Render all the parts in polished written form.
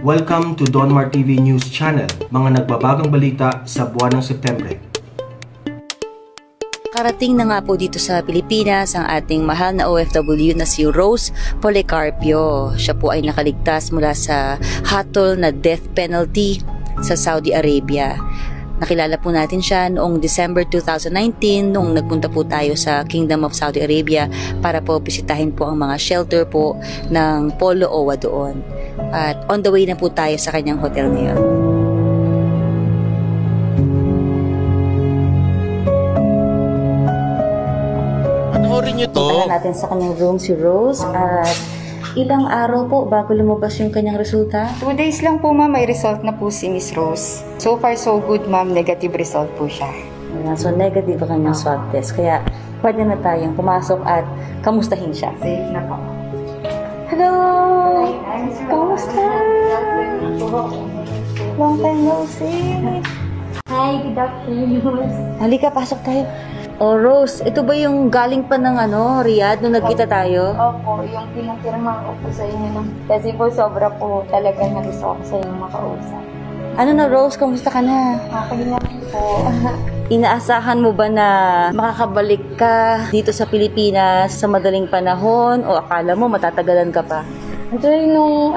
Welcome to Donmar TV News Channel, mga nagbabagang balita sa buwan ng Setyembre. Karating na nga po dito sa Pilipinas ang ating mahal na OFW na si Rose Policarpio. Siya po ay nakaligtas mula sa hatol na death penalty sa Saudi Arabia. Nakilala po natin siya noong December 2019 noong nagpunta po tayo sa Kingdom of Saudi Arabia para po bisitahin po ang mga shelter po ng Polo Owa doon. At on the way na po tayo sa kanyang hotel ngayon. Panoorin niyo to. Puntahan natin sa kanyang room si Rose at ilang araw po bago lumabas yung kanyang resulta? 2 days lang po ma'am, may result na po si Miss Rose. So far so good ma'am, negative result po siya. So negative ang kanyang swab test. Kaya pwede na tayong pumasok at kamustahin siya. Safe na po. Hello! Kamusta? Long time no see. Hi, good afternoon. Halika, pasok tayo. Oh, Rose, ito ba yung galing pa ng Riyadh nung nagkita tayo? Opo, yung pinapirma ko po sa inyo. Kasi po sobra po talaga na gusto ko sa inyo makausap. Ano na, Rose? Kamusta ka na? Okay na po. Inaasahan mo ba na makakabalik ka dito sa Pilipinas sa madaling panahon o akala mo matatagalan ka pa? Actually, nung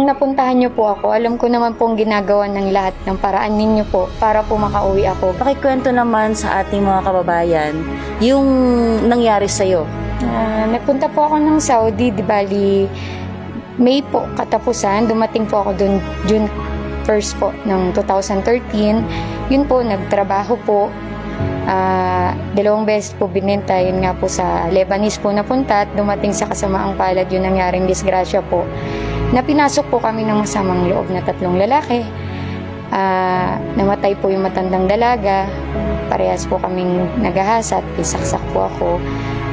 napuntahan niyo po ako, alam ko naman pong ginagawa ng lahat ng paraan ninyo po para po makauwi ako. Pakikwento naman sa ating mga kababayan yung nangyari sa'yo. Nagpunta po ako ng Saudi, di bali May po katapusan. Dumating po ako doon June 1st po ng 2013. Yun po, nagtrabaho po. 2 beses po binenta, yun nga po sa Lebanese po napunta at dumating sa kasamaang palad yung nangyaring disgrasya po na pinasok po kami ng masamang loob na 3 lalaki. Namatay po yung matandang dalaga, parehas po kaming nagahasat, isaksak po ako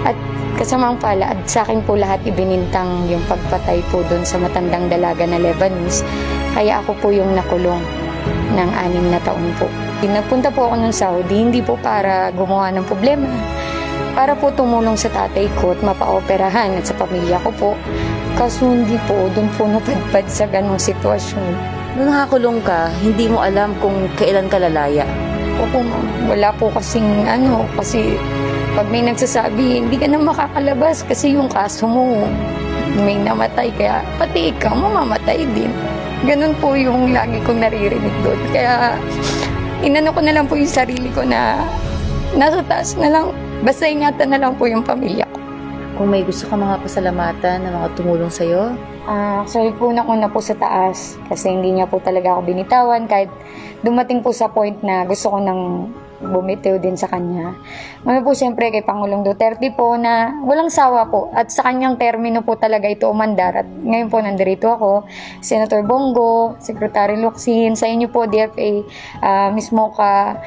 at kasamang palad sa akin po lahat ibinintang yung pagpatay po doon sa matandang dalaga na Lebanese, kaya ako po yung nakulong ng 6 na taon po. Nagpunta po ako ng Saudi, hindi po para gumawa ng problema, para po tumulong sa tatay ko at mapaoperahan at sa pamilya ko po. Kaso hindi po, doon po napadpad sa ganong sitwasyon. Nung nakakulong ka, hindi mo alam kung kailan ka lalaya? Opo, wala po kasing kasi pag may nagsasabi, hindi ka na makakalabas kasi yung kaso mo may namatay, kaya pati ikaw mamamatay din. Ganun po yung lagi kong naririnig doon. Kaya inano ko na lang po yung sarili ko na nasa taas na lang, basta ingatan na lang po yung pamilya ko. Kung may gusto ka mga pasalamatan na mga tumulong sa'yo? Actually po na po sa taas kasi hindi niya po talaga ako binitawan kahit dumating po sa point na gusto ko nang bumitiw din sa kanya. Mga po siyempre kay Pangulong Duterte po na walang sawa po at sa kanyang termino po talaga ito umandar at ngayon po nandito ako, Senator Bongo, Secretary Locsin, sa inyo po DFA, Ms. Mocha,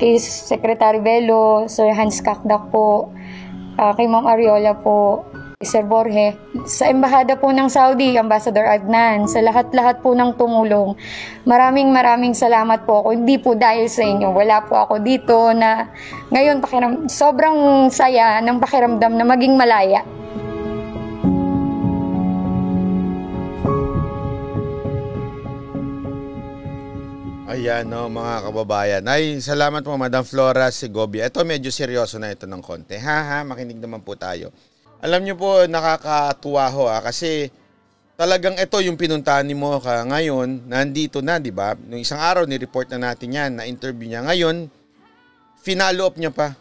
kay Secretary Bello, Sir Hans Kakdak po, kay Ma'am Ariola po, Sir Borge, sa Embahada po ng Saudi, Ambassador Adnan, sa lahat-lahat po ng tumulong. Maraming salamat po ako. Hindi po dahil sa inyo, wala po ako dito na ngayon sobrang saya ng pakiramdam na maging malaya. Ayan mga kababayan. Ay, salamat po Madam Flora Segovia. Ito medyo seryoso na ito ng konti. Makinig naman po tayo. Alam niyo po, nakakatuwa ho kasi talagang ito yung pinuntahan ni Mocha ngayon, nandito na, di ba? Nung isang araw, ni-report na natin yan, na-interview niya. Ngayon, finalo up niya pa.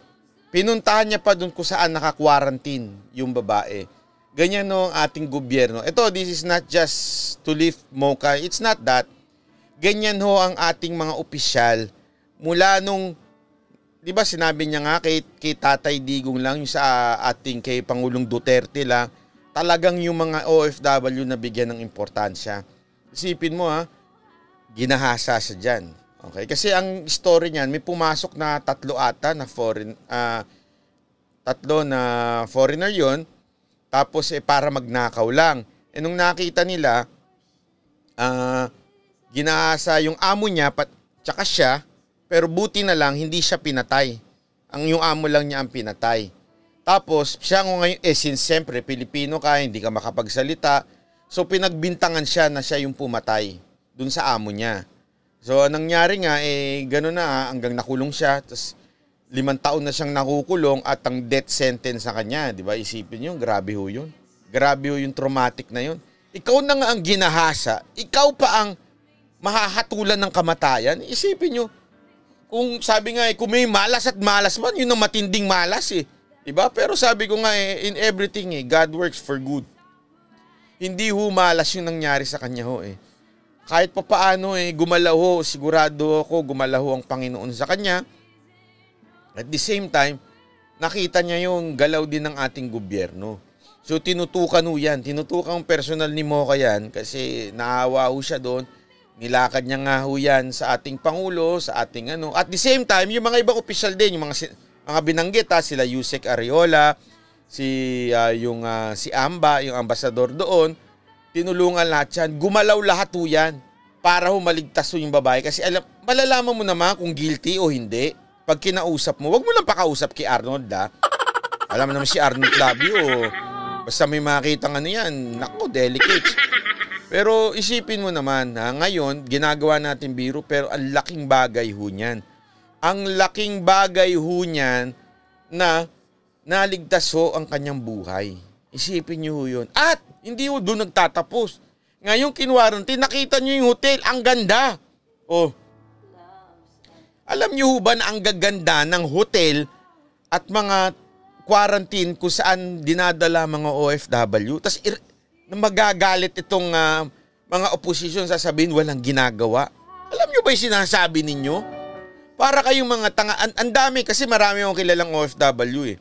Pinuntahan niya pa dun kung saan naka-quarantine yung babae. Ganyan no ang ating gobyerno. Ito, this is not just to lift Mocha. It's not that. Ganyan ho ang ating mga opisyal. Mula nung di ba sinabi niya nga kay Tatay Digong lang, yung sa ating kay Pangulong Duterte lang, talagang yung mga OFW na bigyan ng importansya. Isipin mo ginahasa siya dyan. Okay? Kasi ang story niyan, may pumasok na 3 ata na foreigner yon, tapos para magnakaw lang. Nung nakita nila, ginahasa yung amo niya, tsaka siya, pero buti na lang, hindi siya pinatay. Yung amo lang niya ang pinatay. Tapos, siya ngayon, since siyempre, Pilipino ka, hindi ka makapagsalita, so pinagbintangan siya na siya yung pumatay. dun sa amo niya. So, anong nangyari nga, gano'n na hanggang nakulong siya. Tapos, 5 taon na siyang nakukulong at ang death sentence sa kanya. Di ba? Isipin nyo, grabe ho yun. Grabe ho yung traumatic na yun. Ikaw na nga ang ginahasa. Ikaw pa ang mahahatulan ng kamatayan. Isipin nyo, kung sabi nga, kung may malas at malas man, yun ang matinding malas eh. Di ba? Pero sabi ko nga in everything God works for good. Hindi ho malas yung nangyari sa kanya ho eh. Kahit pa paano gumalaw ho, sigurado ako gumalaw ang Panginoon sa kanya. At the same time, nakita niya yung galaw din ng ating gobyerno. So tinutukan ho yan, tinutukan personal ni Mocha yan kasi naawa ho siya doon. Nilakad niya nga ho yan sa ating Pangulo, sa ating ano. At the same time, yung mga ibang opisyal din, yung mga binanggit sila Yusek Arreola, si Amba, yung ambasador doon, tinulungan lahat yan. Gumalaw lahat ho yan para ho maligtas ho yung babae. Kasi malalaman mo naman kung guilty o hindi. Pag kinausap mo, wag mo lang pakausap kay Arnold Alam mo naman si Arnold Labio. Basta may makita ano yan, nako, delicate. Pero isipin mo naman, ngayon, ginagawa natin biro pero ang laking bagay ho niyan. Ang laking bagay ho niyan na naligtas ho ang kanyang buhay. Isipin niyo ho yun. At hindi ho doon nagtatapos. Ngayong kinwarantine, nakita niyo yung hotel, ang ganda. Oh. Alam niyo ho ba na ang gaganda ng hotel at mga quarantine kung saan dinadala mga OFW? Tapos magagalit itong mga opposition, sasabihin walang ginagawa. Alam niyo ba yung sinasabi ninyo? Para kayong mga tanga. Ang dami kasi marami akong kilalang OFW eh.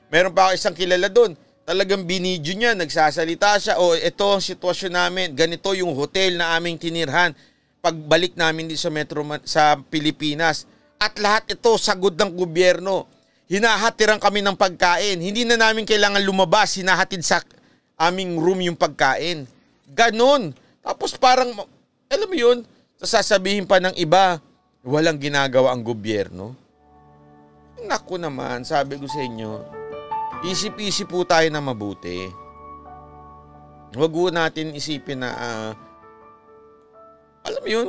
Meron pa ako isang kilala doon. Talagang binidyo niya, nagsasalita siya, ito ang sitwasyon namin, ganito yung hotel na aming tinirhan pagbalik namin dito sa Pilipinas. At lahat ito sagod ng gobyerno. Hinahatiran kami ng pagkain. Hindi na namin kailangan lumabas, hinahatid sa aming room yung pagkain. Ganon. Tapos parang, alam mo yun, sasabihin pa ng iba, walang ginagawa ang gobyerno. Naku naman, sabi ko sa inyo, isip-isip po tayo na mabuti. Huwag po natin isipin na, alam mo yun,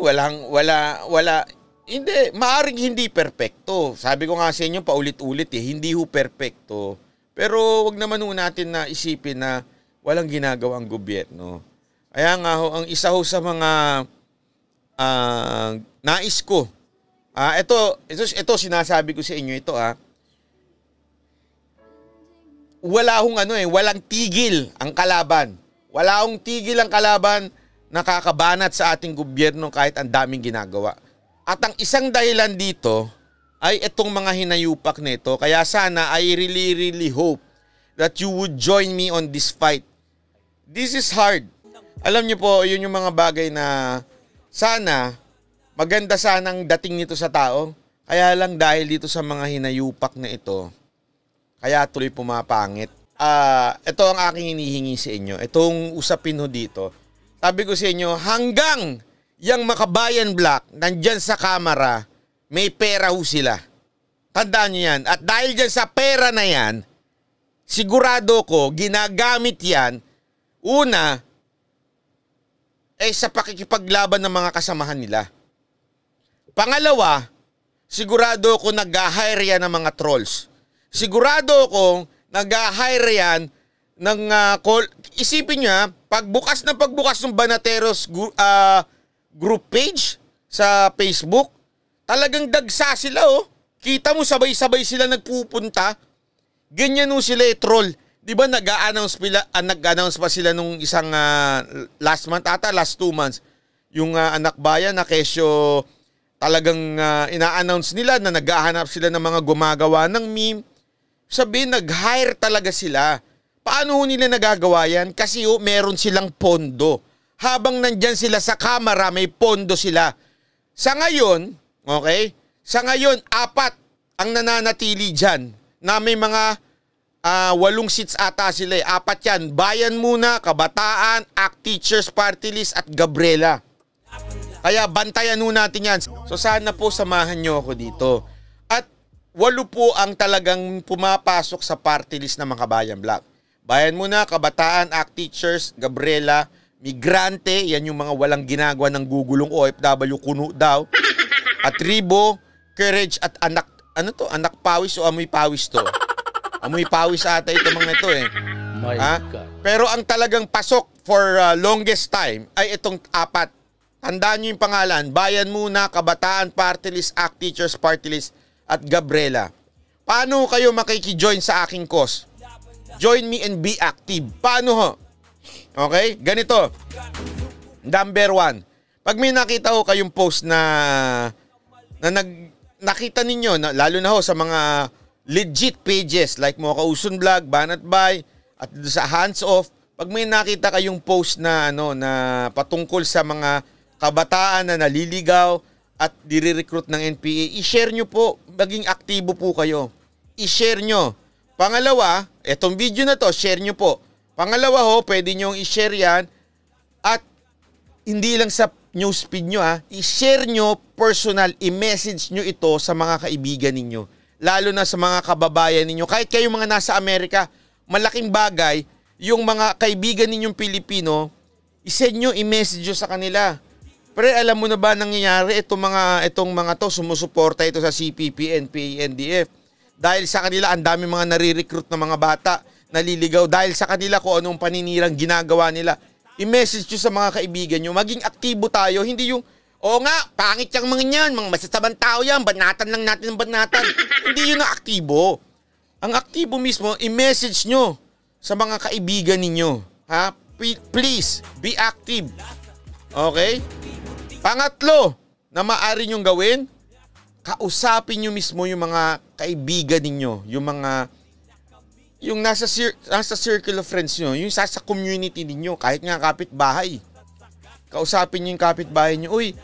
hindi, maaring hindi perpekto. Sabi ko nga sa inyo, paulit-ulit hindi ho perpekto. Pero wag naman ho natin na isipin na walang ginagawa ang gobyerno. Kaya nga ho, ang isa ho sa mga nais ko, ito sinasabi ko sa inyo ito walang tigil ang kalaban. Wala akong tigil ang kalaban nakakabanat sa ating gobyerno kahit ang daming ginagawa. At ang isang dahilan dito ay itong mga hinayupak nito. Kaya sana I really hope that you would join me on this fight. This is hard. Alam niyo po, yun yung mga bagay na sana maganda sanang dating nito sa tao. Kaya lang dahil dito sa mga hinayupak na ito, kaya tuloy pumapangit. Ito ang aking hinihingi sa inyo. Itong usapin ho dito. Sabi ko sa inyo, hanggang yung Makabayan Black nandyan sa kamera, may pera ho sila. Tandaan nyo yan. At dahil dyan sa pera na yan, sigurado ko, ginagamit yan, una, sa pakikipaglaban ng mga kasamahan nila. Pangalawa, sigurado ko nag-hire yan ng mga trolls. Sigurado kong nag-hire yan ng isipin niya, pagbukas ng Banateros group page sa Facebook, talagang dagsa sila Kita mo sabay-sabay sila nagpupunta. Ganyan sila troll. 'Di ba nag-announce pa sila nung isang last 2 months, yung anak bayan na kesyo talagang ina-announce nila na naghahanap sila ng mga gumagawa ng meme. Sabihin, nag-hire talaga sila. Paano nila nagagawa yan? Kasi meron silang pondo. Habang nandyan sila sa kamera, may pondo sila. Sa ngayon, okay? Sa ngayon, 4 ang nananatili dyan na may mga 8 seats ata sila. 4 yan. Bayan Muna, Kabataan, ACT Teachers Party List at Gabriela. Kaya bantayan natin yan. So sana po samahan nyo ako dito. 8 po ang talagang pumapasok sa party list ng Makabayan Black. Bayan Muna, Kabataan, ACT Teachers, Gabriela, migrante, yan yung mga walang ginagawa ng gugulong OFW, kuno daw. At Tribo, Courage at anak, anak pawis o amoy pawis to? Amoy pawis ata ito mga ito eh. My God. Pero ang talagang pasok for longest time ay itong 4. Tandaan nyo yung pangalan, Bayan Muna, Kabataan Party List, ACT Teachers Party List at Gabriela. Paano kayo makikijoin sa aking cause? Join me and be active. Paano ho? Okay? Ganito. Number 1. Pag may nakita ko kayong post na nakita ninyo, lalo na ho sa mga legit pages like Mocha Uson Vlog, Banat Bay, at sa Hands Off, pag may nakita kayong post na na patungkol sa mga kabataan na naliligaw at dire-recruit ng NPA, i-share nyo po, maging aktibo po kayo. I-share nyo. Pangalawa, etong video na to, share nyo po. Pangalawa ho, pwede nyo i-share yan at hindi lang sa newsfeed nyo i-share nyo personal, i-message nyo ito sa mga kaibigan ninyo. Lalo na sa mga kababayan ninyo. Kahit kayo mga nasa Amerika, malaking bagay, yung mga kaibigan ninyong Pilipino, i-send nyo, i-message nyo sa kanila. Pero alam mo na ba nangyayari itong mga to, sumusuporta ito sa CPP, NPA, NDF. Dahil sa kanila, ang dami mga nare-recruit na mga bata, naliligaw. Dahil sa kanila kung anong paninirang ginagawa nila. I-message nyo sa mga kaibigan nyo, maging aktibo tayo, hindi yung, oo nga, pangit yung mga yan, mga masasabang tao yan, banatan lang natin ng banatan. Hindi yun ang aktibo. Ang aktibo mismo, i-message nyo sa mga kaibigan ninyo. Ha? Please, be active. Okay? Pangatlo, na maaari nyong gawin, kausapin nyo mismo yung mga kaibigan ninyo, yung nasa circle of friends nyo, yung sa community ninyo, kahit nga kapitbahay. Kausapin nyo yung kapitbahay nyo, uy,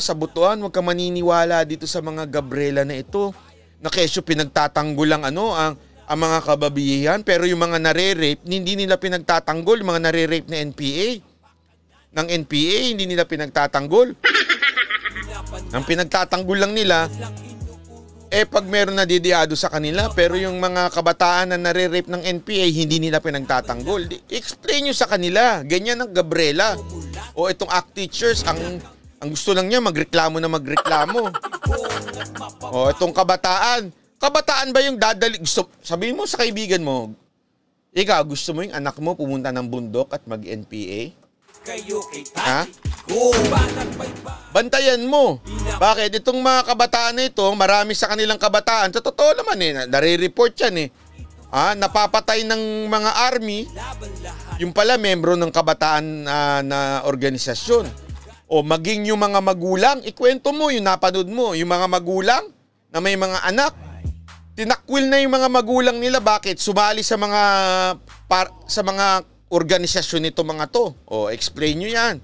sa butuan, huwag ka maniniwala dito sa mga Gabriela na ito. Na kesyo pinagtatanggol ang mga kababihan, pero yung mga nare-rape, hindi nila pinagtatanggol, yung mga nare-rape na NPA. Ng NPA, hindi nila pinagtatanggol. Ang pinagtatanggol lang nila, pag meron na didiado sa kanila, pero yung mga kabataan na nare-rape ng NPA, hindi nila pinagtatanggol. Explain nyo sa kanila, ganyan ang Gabriela. O itong ACT Teachers, ang gusto lang niya, magreklamo na magreklamo. O itong kabataan ba yung dadali? Sabihin mo sa kaibigan mo, ikaw, gusto mo yung anak mo pumunta ng bundok at mag-NPA? Ha? Bantayan mo. Bakit? Itong mga kabataan na ito, marami sa kanilang kabataan, sa totoo naman nare-report yan napapatay ng mga army, yung pala membro ng kabataan na organisasyon. O maging yung mga magulang, ikwento mo, yung napanood mo, yung mga magulang na may mga anak, tinakwil na yung mga magulang nila. Bakit? Sumali sa mga organisasyon nito mga to. O, explain nyo yan.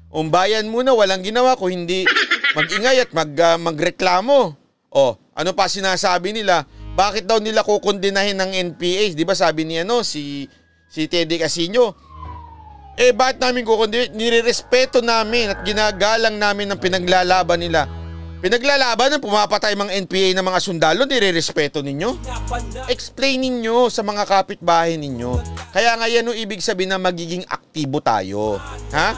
O, bayan muna, walang ginawa ko, hindi mag-ingay at magreklamo. O, ano pa sinasabi nila? Bakit daw nila kukondinahin ng NPA? Di ba sabi niya si Teddy Casino? Bakit namin kukondinahin? Nirerespeto namin at ginagalang namin ang pinaglalaban nila. Pinaglalaban ng pumapatay mga NPA ng mga sundalo, nirerespeto ninyo? Explain ninyo sa mga kapitbahay ninyo. Kaya nga yan ibig sabihin na magiging aktibo tayo. Ha?